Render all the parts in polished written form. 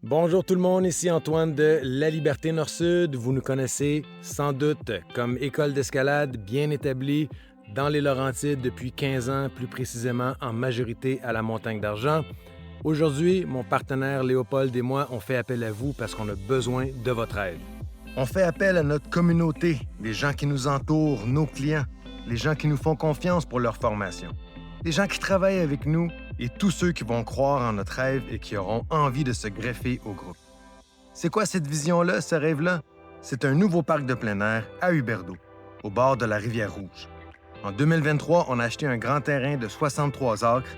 Bonjour tout le monde, ici Antoine de La Liberté Nord-Sud. Vous nous connaissez sans doute comme école d'escalade bien établie dans les Laurentides depuis 15 ans, plus précisément en majorité à la Montagne d'Argent. Aujourd'hui, mon partenaire Léopold et moi, on fait appel à vous parce qu'on a besoin de votre aide. On fait appel à notre communauté, les gens qui nous entourent, nos clients, les gens qui nous font confiance pour leur formation, les gens qui travaillent avec nous et tous ceux qui vont croire en notre rêve et qui auront envie de se greffer au groupe. C'est quoi cette vision-là, ce rêve-là? C'est un nouveau parc de plein air à Huberdeau, au bord de la rivière Rouge. En 2023, on a acheté un grand terrain de 63 acres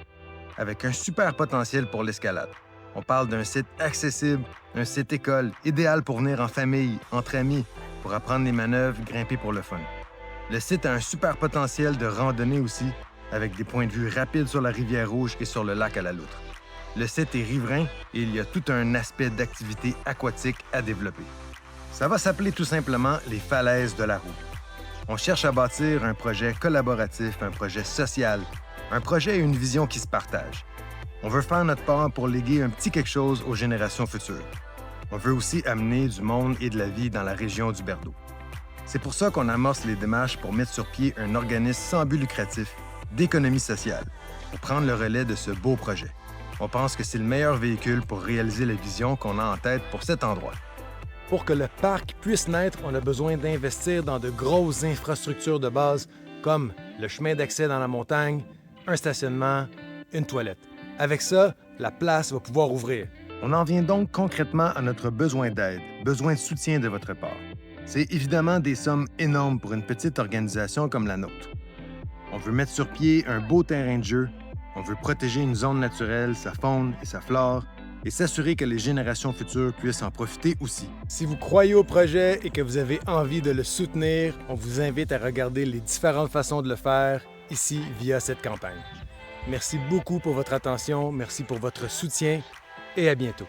avec un super potentiel pour l'escalade. On parle d'un site accessible, un site école, idéal pour venir en famille, entre amis, pour apprendre les manœuvres, grimper pour le fun. Le site a un super potentiel de randonnée aussi, avec des points de vue rapides sur la rivière Rouge et sur le lac à la Loutre. Le site est riverain et il y a tout un aspect d'activité aquatique à développer. Ça va s'appeler tout simplement les Falaises de la Roue. On cherche à bâtir un projet collaboratif, un projet social, un projet et une vision qui se partagent. On veut faire notre part pour léguer un petit quelque chose aux générations futures. On veut aussi amener du monde et de la vie dans la région du Berdo. C'est pour ça qu'on amorce les démarches pour mettre sur pied un organisme sans but lucratif d'économie sociale pour prendre le relais de ce beau projet. On pense que c'est le meilleur véhicule pour réaliser la vision qu'on a en tête pour cet endroit. Pour que le parc puisse naître, on a besoin d'investir dans de grosses infrastructures de base comme le chemin d'accès dans la montagne, un stationnement, une toilette. Avec ça, la place va pouvoir ouvrir. On en vient donc concrètement à notre besoin d'aide, besoin de soutien de votre part. C'est évidemment des sommes énormes pour une petite organisation comme la nôtre. On veut mettre sur pied un beau terrain de jeu, on veut protéger une zone naturelle, sa faune et sa flore, et s'assurer que les générations futures puissent en profiter aussi. Si vous croyez au projet et que vous avez envie de le soutenir, on vous invite à regarder les différentes façons de le faire ici via cette campagne. Merci beaucoup pour votre attention, merci pour votre soutien et à bientôt.